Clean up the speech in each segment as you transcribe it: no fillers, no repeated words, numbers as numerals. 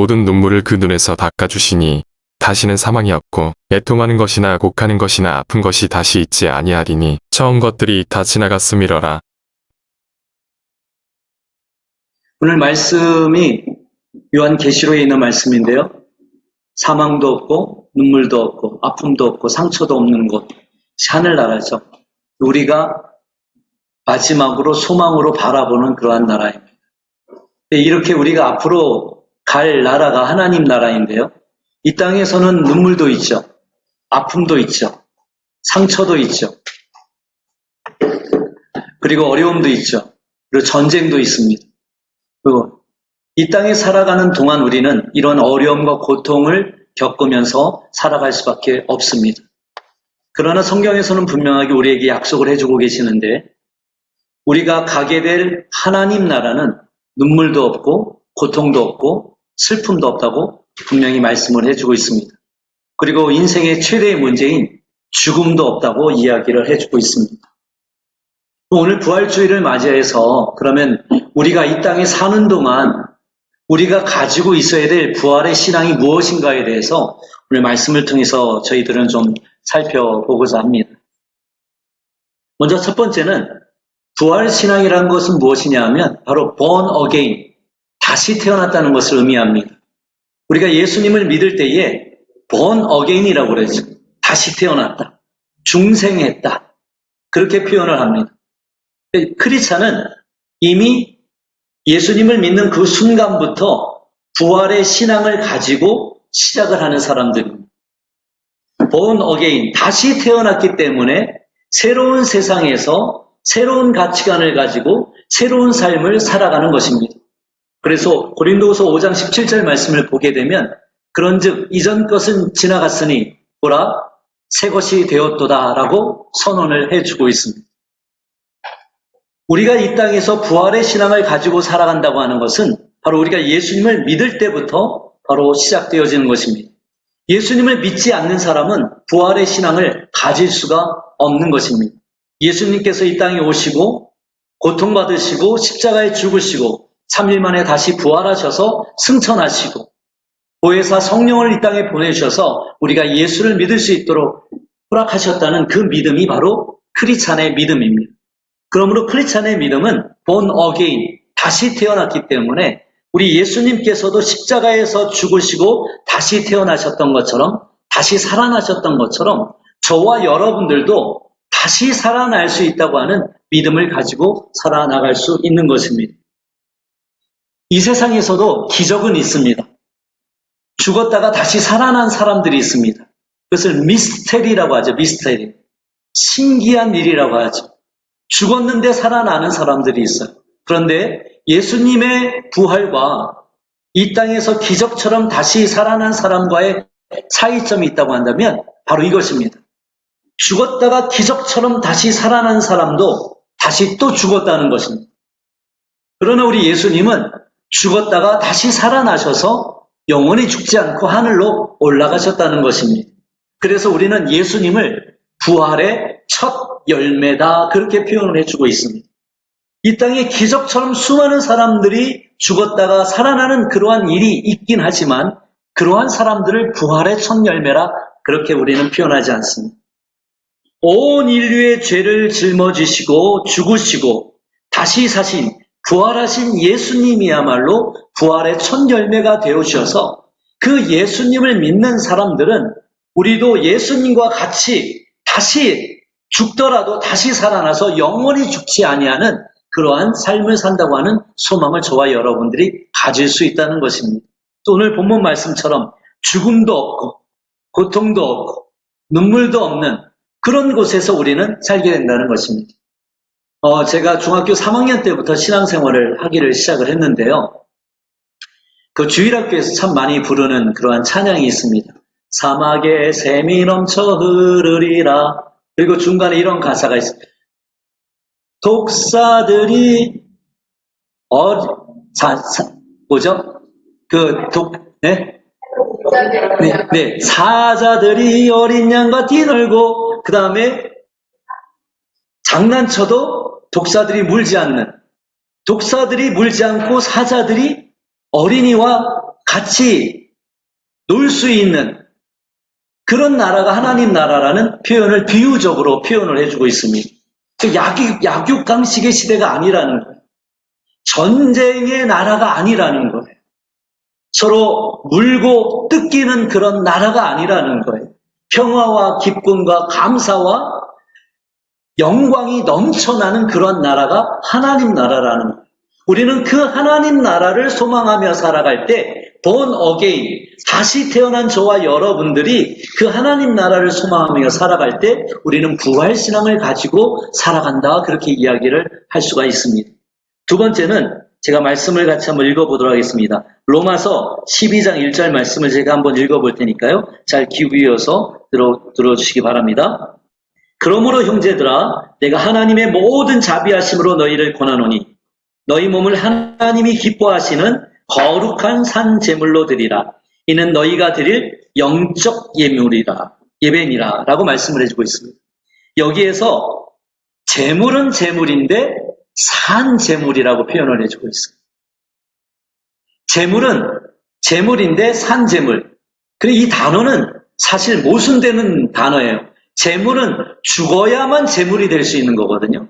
모든 눈물을 그 눈에서 닦아주시니 다시는 사망이 없고 애통하는 것이나 곡하는 것이나 아픈 것이 다시 있지 아니하리니 처음 것들이 다 지나갔음이러라. 오늘 말씀이 요한계시록에 있는 말씀인데요. 사망도 없고 눈물도 없고 아픔도 없고 상처도 없는 곳, 하늘나라죠. 우리가 마지막으로 소망으로 바라보는 그러한 나라입니다. 이렇게 우리가 앞으로 갈 나라가 하나님 나라인데요. 이 땅에서는 눈물도 있죠. 아픔도 있죠. 상처도 있죠. 그리고 어려움도 있죠. 그리고 전쟁도 있습니다. 그리고 이 땅에 살아가는 동안 우리는 이런 어려움과 고통을 겪으면서 살아갈 수밖에 없습니다. 그러나 성경에서는 분명하게 우리에게 약속을 해주고 계시는데 우리가 가게 될 하나님 나라는 눈물도 없고 고통도 없고 슬픔도 없다고 분명히 말씀을 해주고 있습니다. 그리고 인생의 최대의 문제인 죽음도 없다고 이야기를 해주고 있습니다. 오늘 부활주의를 맞이해서 그러면 우리가 이 땅에 사는 동안 우리가 가지고 있어야 될 부활의 신앙이 무엇인가에 대해서 오늘 말씀을 통해서 저희들은 좀 살펴보고자 합니다. 먼저 첫 번째는 부활 신앙이라는 것은 무엇이냐 하면 바로 born again, 다시 태어났다는 것을 의미합니다. 우리가 예수님을 믿을 때에 born again이라고 그러죠. 다시 태어났다, 중생했다, 그렇게 표현을 합니다. 크리스찬은 이미 예수님을 믿는 그 순간부터 부활의 신앙을 가지고 시작을 하는 사람들입니다. born again, 다시 태어났기 때문에 새로운 세상에서 새로운 가치관을 가지고 새로운 삶을 살아가는 것입니다. 그래서 고린도후서 5장 17절 말씀을 보게 되면 그런즉 이전 것은 지나갔으니 보라 새 것이 되었도다라고 선언을 해주고 있습니다. 우리가 이 땅에서 부활의 신앙을 가지고 살아간다고 하는 것은 바로 우리가 예수님을 믿을 때부터 바로 시작되어지는 것입니다. 예수님을 믿지 않는 사람은 부활의 신앙을 가질 수가 없는 것입니다. 예수님께서 이 땅에 오시고 고통받으시고 십자가에 죽으시고 3일 만에 다시 부활하셔서 승천하시고 보혜사 성령을 이 땅에 보내주셔서 우리가 예수를 믿을 수 있도록 허락하셨다는 그 믿음이 바로 크리스찬의 믿음입니다. 그러므로 크리스찬의 믿음은 born again, 다시 태어났기 때문에 우리 예수님께서도 십자가에서 죽으시고 다시 태어나셨던 것처럼 다시 살아나셨던 것처럼 저와 여러분들도 다시 살아날 수 있다고 하는 믿음을 가지고 살아나갈 수 있는 것입니다. 이 세상에서도 기적은 있습니다. 죽었다가 다시 살아난 사람들이 있습니다. 그것을 미스테리라고 하죠. 미스테리. 신기한 일이라고 하죠. 죽었는데 살아나는 사람들이 있어요. 그런데 예수님의 부활과 이 땅에서 기적처럼 다시 살아난 사람과의 차이점이 있다고 한다면 바로 이것입니다. 죽었다가 기적처럼 다시 살아난 사람도 다시 또 죽었다는 것입니다. 그러나 우리 예수님은 죽었다가 다시 살아나셔서 영원히 죽지 않고 하늘로 올라가셨다는 것입니다. 그래서 우리는 예수님을 부활의 첫 열매다 그렇게 표현을 해주고 있습니다. 이 땅에 기적처럼 수많은 사람들이 죽었다가 살아나는 그러한 일이 있긴 하지만 그러한 사람들을 부활의 첫 열매라 그렇게 우리는 표현하지 않습니다. 온 인류의 죄를 짊어지시고 죽으시고 다시 사신 부활하신 예수님이야말로 부활의 첫 열매가 되어주셔서 그 예수님을 믿는 사람들은 우리도 예수님과 같이 다시 죽더라도 다시 살아나서 영원히 죽지 아니하는 그러한 삶을 산다고 하는 소망을 저와 여러분들이 가질 수 있다는 것입니다. 또 오늘 본문 말씀처럼 죽음도 없고 고통도 없고 눈물도 없는 그런 곳에서 우리는 살게 된다는 것입니다. 제가 중학교 3학년 때부터 신앙생활을 하기를 시작을 했는데요. 그 주일학교에서 참 많이 부르는 그러한 찬양이 있습니다. 사막에 샘이 넘쳐 흐르리라. 그리고 중간에 이런 가사가 있습니다. 독사들이 뭐죠? 사자들이 어린 양과 뛰놀고 그 다음에 장난쳐도 독사들이 물지 않는 독사들이 물지 않고 사자들이 어린이와 같이 놀 수 있는 그런 나라가 하나님 나라라는 표현을 비유적으로 표현을 해주고 있습니다. 약육강식의 시대가 아니라는 거예요. 전쟁의 나라가 아니라는 거예요. 서로 물고 뜯기는 그런 나라가 아니라는 거예요. 평화와 기쁨과 감사와 영광이 넘쳐나는 그런 나라가 하나님 나라라는 거예요. 우리는 그 하나님 나라를 소망하며 살아갈 때 born again, 다시 태어난 저와 여러분들이 그 하나님 나라를 소망하며 살아갈 때 우리는 부활신앙을 가지고 살아간다, 그렇게 이야기를 할 수가 있습니다. 두 번째는 제가 말씀을 같이 한번 읽어보도록 하겠습니다. 로마서 12장 1절 말씀을 제가 한번 읽어볼 테니까요. 잘 귀 기울여서 들어주시기 바랍니다. 그러므로 형제들아, 내가 하나님의 모든 자비하심으로 너희를 권하노니 너희 몸을 하나님이 기뻐하시는 거룩한 산 제물로 드리라. 이는 너희가 드릴 영적 예배니라 라고 말씀을 해주고 있습니다. 여기에서 제물은 제물인데 산 제물이라고 표현을 해주고 있어요. 제물은 제물인데 산 제물. 그리고 이 단어는 사실 모순되는 단어예요. 제물은 죽어야만 제물이 될 수 있는 거거든요.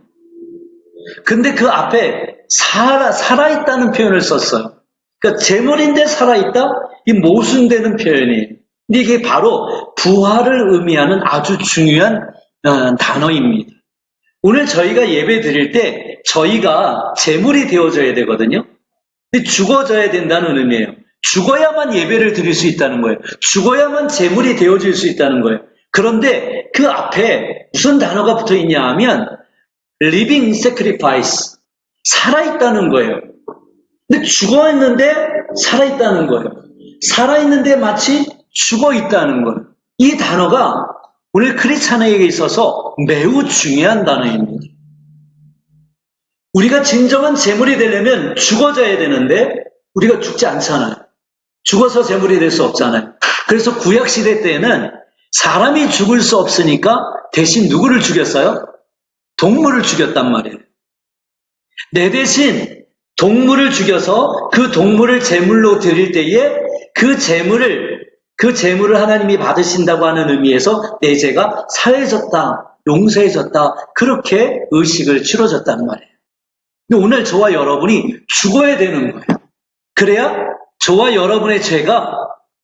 근데 그 앞에 살아있다는 표현을 썼어요. 그러니까 제물인데 살아있다? 이 모순되는 표현이에요. 근데 이게 바로 부활을 의미하는 아주 중요한 단어입니다. 오늘 저희가 예배 드릴 때 저희가 제물이 되어져야 되거든요. 근데 죽어져야 된다는 의미예요. 죽어야만 예배를 드릴 수 있다는 거예요. 죽어야만 제물이 되어질 수 있다는 거예요. 그런데 그 앞에 무슨 단어가 붙어 있냐 하면 living sacrifice, 살아있다는 거예요. 근데 죽어있는데 살아있다는 거예요. 살아있는데 마치 죽어있다는 거예요. 이 단어가 오늘 크리스찬에게 있어서 매우 중요한 단어입니다. 우리가 진정한 제물이 되려면 죽어져야 되는데 우리가 죽지 않잖아요. 죽어서 제물이 될 수 없잖아요. 그래서 구약시대 때에는 사람이 죽을 수 없으니까 대신 누구를 죽였어요? 동물을 죽였단 말이에요. 내 대신 동물을 죽여서 그 동물을 제물로 드릴 때에 그 제물을 하나님이 받으신다고 하는 의미에서 내 죄가 사해졌다, 용서해졌다, 그렇게 의식을 치러졌다는 말이에요. 근데 오늘 저와 여러분이 죽어야 되는 거예요. 그래야 저와 여러분의 죄가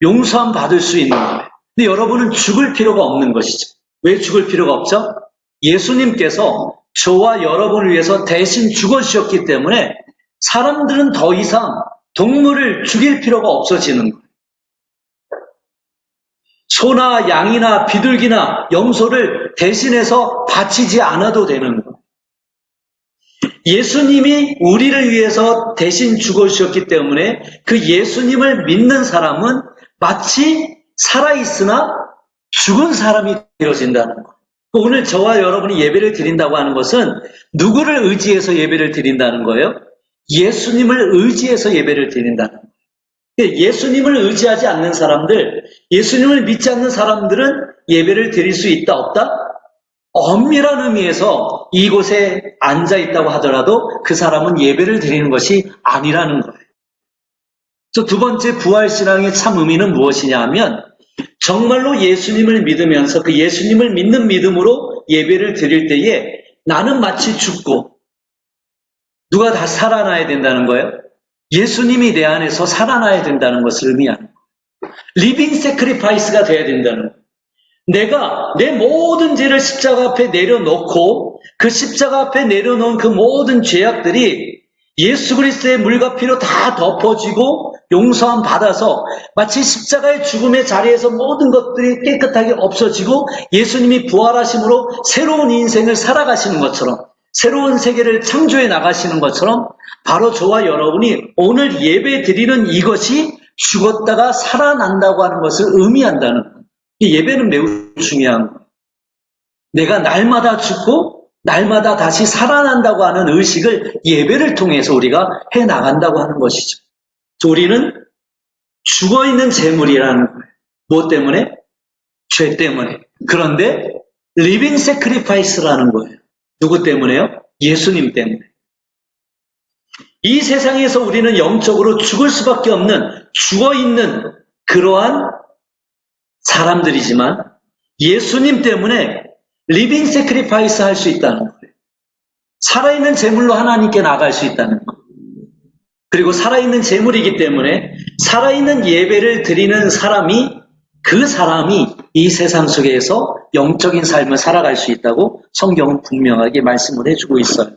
용서함 받을 수 있는 거예요. 근데 여러분은 죽을 필요가 없는 것이죠. 왜 죽을 필요가 없죠? 예수님께서 저와 여러분을 위해서 대신 죽어주셨기 때문에 사람들은 더 이상 동물을 죽일 필요가 없어지는 거예요. 소나 양이나 비둘기나 염소를 대신해서 바치지 않아도 되는 거예요. 예수님이 우리를 위해서 대신 죽어주셨기 때문에 그 예수님을 믿는 사람은 마치 살아있으나 죽은 사람이 되어진다는 거예요. 오늘 저와 여러분이 예배를 드린다고 하는 것은 누구를 의지해서 예배를 드린다는 거예요? 예수님을 의지해서 예배를 드린다는 거예요. 예수님을 의지하지 않는 사람들, 예수님을 믿지 않는 사람들은 예배를 드릴 수 있다 없다? 엄밀한 의미에서 이곳에 앉아있다고 하더라도 그 사람은 예배를 드리는 것이 아니라는 거예요. 두 번째 부활신앙의 참 의미는 무엇이냐 하면 정말로 예수님을 믿으면서 그 예수님을 믿는 믿음으로 예배를 드릴 때에 나는 마치 죽고 누가 다 살아나야 된다는 거예요? 예수님이 내 안에서 살아나야 된다는 것을 의미하는 거예요. 리빙 세크리파이스가 돼야 된다는 거예요. 내가 내 모든 죄를 십자가 앞에 내려놓고 그 십자가 앞에 내려놓은 그 모든 죄악들이 예수 그리스도의 물과 피로 다 덮어지고 용서함 받아서 마치 십자가의 죽음의 자리에서 모든 것들이 깨끗하게 없어지고 예수님이 부활하심으로 새로운 인생을 살아가시는 것처럼 새로운 세계를 창조해 나가시는 것처럼 바로 저와 여러분이 오늘 예배 드리는 이것이 죽었다가 살아난다고 하는 것을 의미한다는 거예요. 이 예배는 매우 중요한 거예요. 내가 날마다 죽고 날마다 다시 살아난다고 하는 의식을 예배를 통해서 우리가 해나간다고 하는 것이죠. 우리는 죽어있는 재물이라는 거예요. 무엇 때문에? 죄 때문에. 그런데 리빙 세크리파이스라는 거예요. 누구 때문에요? 예수님 때문에. 이 세상에서 우리는 영적으로 죽을 수밖에 없는 죽어 있는 그러한 사람들이지만 예수님 때문에 리빙 세크리파이스 할 수 있다는 거예요. 살아있는 제물로 하나님께 나갈 수 있다는 거예요. 그리고 살아있는 제물이기 때문에 살아있는 예배를 드리는 사람이 그 사람이 이 세상 속에서 영적인 삶을 살아갈 수 있다고 성경은 분명하게 말씀을 해주고 있어요.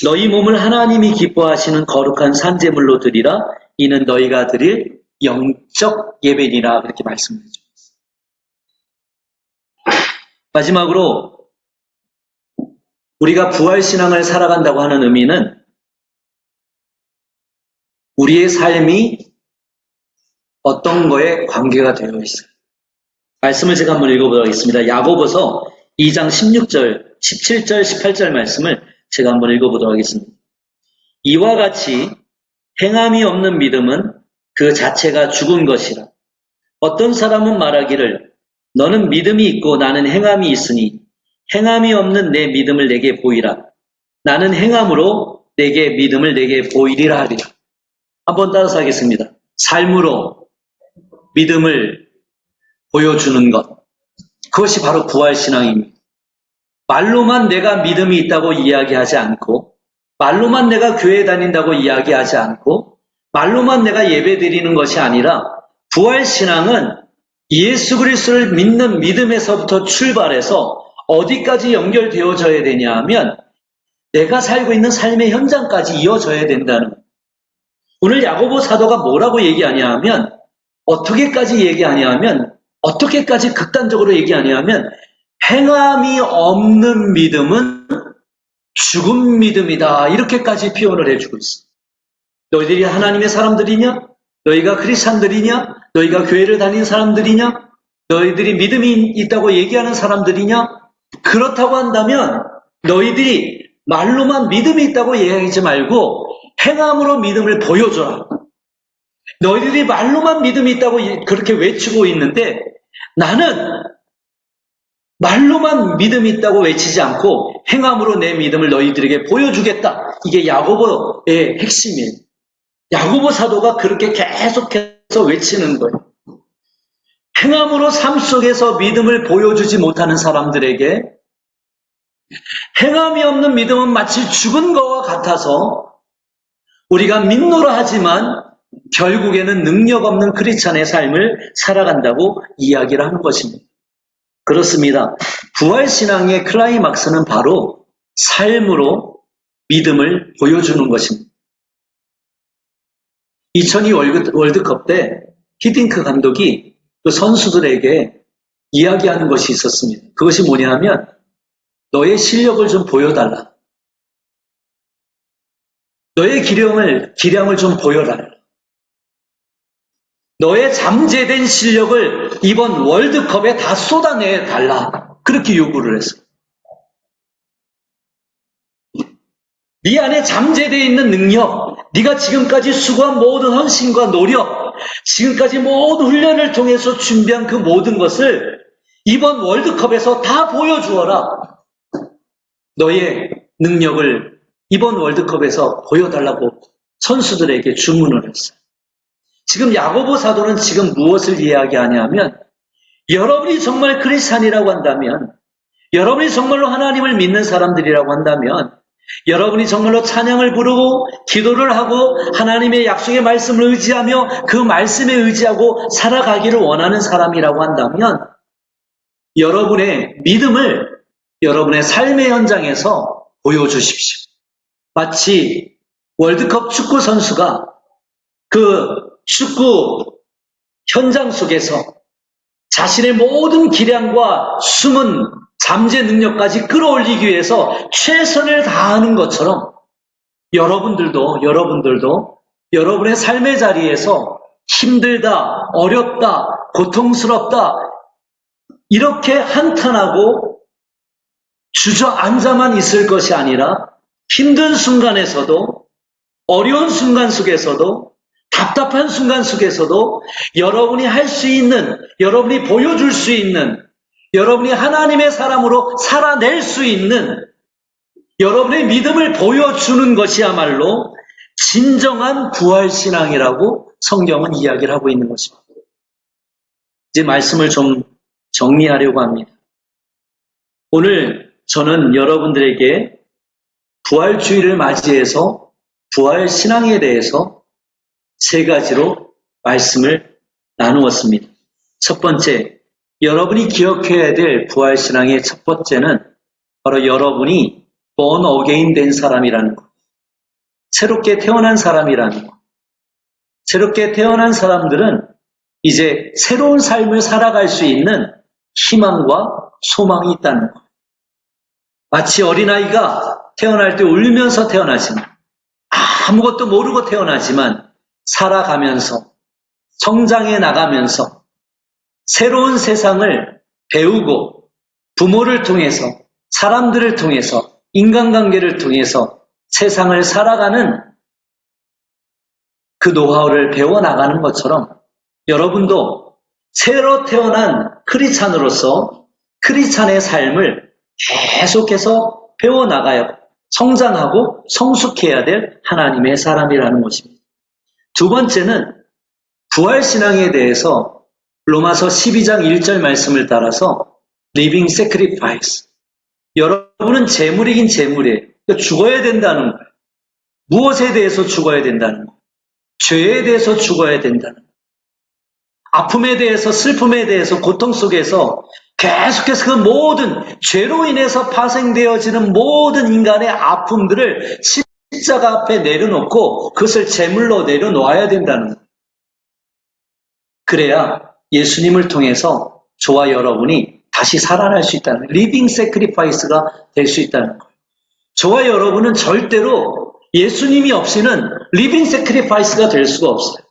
너희 몸을 하나님이 기뻐하시는 거룩한 산제물로 드리라. 이는 너희가 드릴 영적 예배니라. 그렇게 말씀을 해주고 있어요. 마지막으로 우리가 부활신앙을 살아간다고 하는 의미는 우리의 삶이 어떤 거에 관계가 되어 있어요. 말씀을 제가 한번 읽어보도록 하겠습니다. 야고보서 2장 16절, 17절, 18절 말씀을 제가 한번 읽어보도록 하겠습니다. 이와 같이 행함이 없는 믿음은 그 자체가 죽은 것이라. 어떤 사람은 말하기를 너는 믿음이 있고 나는 행함이 있으니 행함이 없는 내 믿음을 내게 보이라. 나는 행함으로 내게 믿음을 내게 보이리라 하리라. 한번 따라서 하겠습니다. 삶으로 믿음을 보여주는 것. 그것이 바로 부활신앙입니다. 말로만 내가 믿음이 있다고 이야기하지 않고, 말로만 내가 교회 다닌다고 이야기하지 않고, 말로만 내가 예배 드리는 것이 아니라 부활신앙은 예수 그리스도를 믿는 믿음에서부터 출발해서 어디까지 연결되어져야 되냐 하면 내가 살고 있는 삶의 현장까지 이어져야 된다는 거예요. 오늘 야고보 사도가 뭐라고 얘기하냐 하면 어떻게까지 얘기하냐 하면 어떻게까지 극단적으로 얘기하냐 하면 행함이 없는 믿음은 죽은 믿음이다. 이렇게까지 표현을 해주고 있어. 너희들이 하나님의 사람들이냐? 너희가 크리스찬들이냐? 너희가 교회를 다니는 사람들이냐? 너희들이 믿음이 있다고 얘기하는 사람들이냐? 그렇다고 한다면 너희들이 말로만 믿음이 있다고 얘기하지 말고 행함으로 믿음을 보여줘라. 너희들이 말로만 믿음이 있다고 그렇게 외치고 있는데 나는 말로만 믿음이 있다고 외치지 않고 행함으로 내 믿음을 너희들에게 보여주겠다. 이게 야고보의 핵심이에요. 야고보 사도가 그렇게 계속해서 외치는 거예요. 행함으로 삶 속에서 믿음을 보여주지 못하는 사람들에게 행함이 없는 믿음은 마치 죽은 것과 같아서 우리가 믿노라 하지만 결국에는 능력 없는 크리스찬의 삶을 살아간다고 이야기를 하는 것입니다. 그렇습니다. 부활신앙의 클라이막스는 바로 삶으로 믿음을 보여주는 것입니다. 2002 월드컵 때 히딩크 감독이 그 선수들에게 이야기하는 것이 있었습니다. 그것이 뭐냐 하면 너의 실력을 좀 보여달라. 너의 기량을 좀 보여달라. 너의 잠재된 실력을 이번 월드컵에 다 쏟아내달라. 그렇게 요구를 했어요. 네 안에 잠재되어 있는 능력, 네가 지금까지 수고한 모든 헌신과 노력, 지금까지 모든 훈련을 통해서 준비한 그 모든 것을 이번 월드컵에서 다 보여주어라. 너의 능력을 이번 월드컵에서 보여달라고 선수들에게 주문을 했어요. 지금 야고보 사도는 지금 무엇을 이야기하냐면 여러분이 정말 크리스찬이라고 한다면, 여러분이 정말로 하나님을 믿는 사람들이라고 한다면, 여러분이 정말로 찬양을 부르고 기도를 하고 하나님의 약속의 말씀을 의지하며 그 말씀에 의지하고 살아가기를 원하는 사람이라고 한다면 여러분의 믿음을 여러분의 삶의 현장에서 보여주십시오. 마치 월드컵 축구 선수가 그 축구 현장 속에서 자신의 모든 기량과 숨은 잠재 능력까지 끌어올리기 위해서 최선을 다하는 것처럼 여러분들도 여러분의 삶의 자리에서 힘들다, 어렵다, 고통스럽다 이렇게 한탄하고 주저앉아만 있을 것이 아니라 힘든 순간에서도 어려운 순간 속에서도 답답한 순간 속에서도 여러분이 할 수 있는, 여러분이 보여줄 수 있는, 여러분이 하나님의 사람으로 살아낼 수 있는 여러분의 믿음을 보여주는 것이야말로 진정한 부활신앙이라고 성경은 이야기를 하고 있는 것입니다. 이제 말씀을 좀 정리하려고 합니다. 오늘 저는 여러분들에게 부활주의를 맞이해서 부활신앙에 대해서 세 가지로 말씀을 나누었습니다. 첫 번째, 여러분이 기억해야 될 부활신앙의 첫 번째는 바로 여러분이 born again 된 사람이라는 것. 새롭게 태어난 사람이라는 것. 새롭게 태어난 사람들은 이제 새로운 삶을 살아갈 수 있는 희망과 소망이 있다는 것. 마치 어린아이가 태어날 때 울면서 태어나지만, 아무것도 모르고 태어나지만 살아가면서 성장해 나가면서 새로운 세상을 배우고 부모를 통해서 사람들을 통해서 인간관계를 통해서 세상을 살아가는 그 노하우를 배워나가는 것처럼 여러분도 새로 태어난 크리스찬으로서 크리스찬의 삶을 계속해서 배워나가야 성장하고 성숙해야 될 하나님의 사람이라는 것입니다. 두 번째는 부활신앙에 대해서 로마서 12장 1절 말씀을 따라서 living sacrifice. 여러분은 재물이긴 재물이에요. 그러니까 죽어야 된다는 거예요. 무엇에 대해서 죽어야 된다는 거예요. 죄에 대해서 죽어야 된다는 거예요. 아픔에 대해서, 슬픔에 대해서, 고통 속에서 계속해서 그 모든 죄로 인해서 파생되어지는 모든 인간의 아픔들을 십자가 앞에 내려놓고 그것을 제물로 내려놓아야 된다는 거예요. 그래야 예수님을 통해서 저와 여러분이 다시 살아날 수 있다는 거예요. 리빙 세크리파이스가 될 수 있다는 거예요. 저와 여러분은 절대로 예수님이 없이는 리빙 세크리파이스가 될 수가 없어요.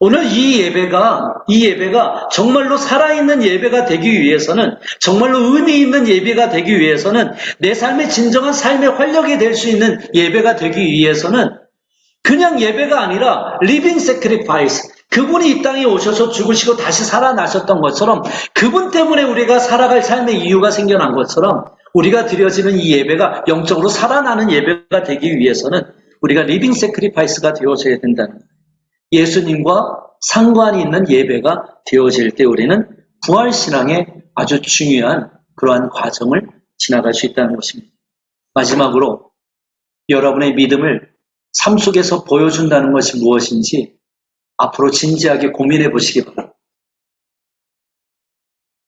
오늘 이 예배가 정말로 살아있는 예배가 되기 위해서는, 정말로 의미 있는 예배가 되기 위해서는, 내 삶의 진정한 삶의 활력이 될 수 있는 예배가 되기 위해서는 그냥 예배가 아니라 리빙 세크리파이스, 그분이 이 땅에 오셔서 죽으시고 다시 살아나셨던 것처럼, 그분 때문에 우리가 살아갈 삶의 이유가 생겨난 것처럼 우리가 드려지는 이 예배가 영적으로 살아나는 예배가 되기 위해서는 우리가 리빙 세크리파이스가 되어져야 된다는 거예요. 예수님과 상관이 있는 예배가 되어질 때 우리는 부활신앙의 아주 중요한 그러한 과정을 지나갈 수 있다는 것입니다. 마지막으로 여러분의 믿음을 삶 속에서 보여준다는 것이 무엇인지 앞으로 진지하게 고민해 보시기 바랍니다.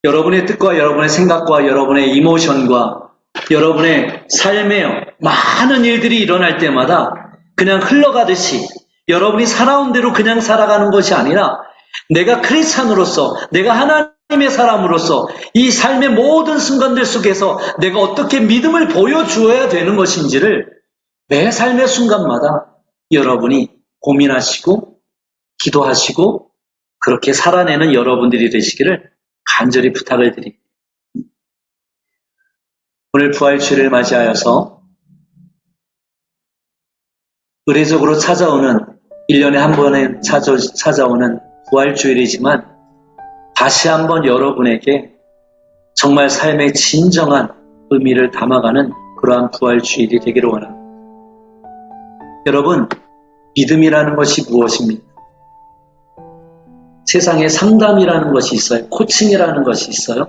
여러분의 뜻과 여러분의 생각과 여러분의 이모션과 여러분의 삶에 많은 일들이 일어날 때마다 그냥 흘러가듯이 여러분이 살아온 대로 그냥 살아가는 것이 아니라 내가 크리스찬으로서, 내가 하나님의 사람으로서 이 삶의 모든 순간들 속에서 내가 어떻게 믿음을 보여주어야 되는 것인지를 매 삶의 순간마다 여러분이 고민하시고 기도하시고 그렇게 살아내는 여러분들이 되시기를 간절히 부탁을 드립니다. 오늘 부활주일을 맞이하여서 의례적으로 찾아오는 1년에 한 번에 찾아오는 부활주일이지만 다시 한번 여러분에게 정말 삶의 진정한 의미를 담아가는 그러한 부활주일이 되기를 원합니다. 여러분, 믿음이라는 것이 무엇입니까? 세상에 상담이라는 것이 있어요. 코칭이라는 것이 있어요.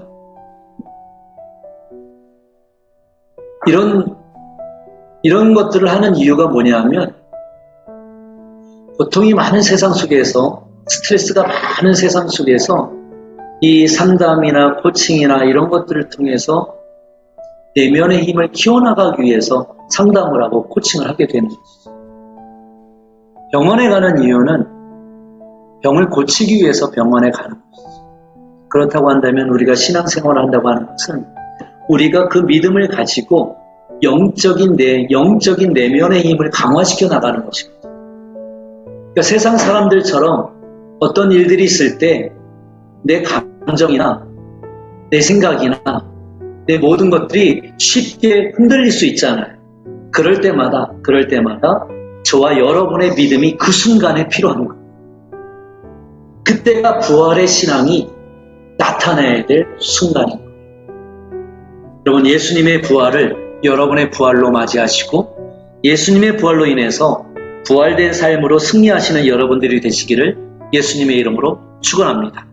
이런 것들을 하는 이유가 뭐냐면 고통이 많은 세상 속에서, 스트레스가 많은 세상 속에서 이 상담이나 코칭이나 이런 것들을 통해서 내면의 힘을 키워나가기 위해서 상담을 하고 코칭을 하게 되는 것이죠. 병원에 가는 이유는 병을 고치기 위해서 병원에 가는 것이죠. 그렇다고 한다면 우리가 신앙생활을 한다고 하는 것은 우리가 그 믿음을 가지고 영적인 내면의 힘을 강화시켜 나가는 것입니다. 그러니까 세상 사람들처럼 어떤 일들이 있을 때 내 감정이나 내 생각이나 내 모든 것들이 쉽게 흔들릴 수 있잖아요. 그럴 때마다 저와 여러분의 믿음이 그 순간에 필요한 거예요. 그때가 부활의 신앙이 나타나야 될 순간인 거예요. 여러분, 예수님의 부활을 여러분의 부활로 맞이하시고 예수님의 부활로 인해서 부활된 삶으로 승리하시는 여러분들이 되시기를 예수님의 이름으로 축원합니다.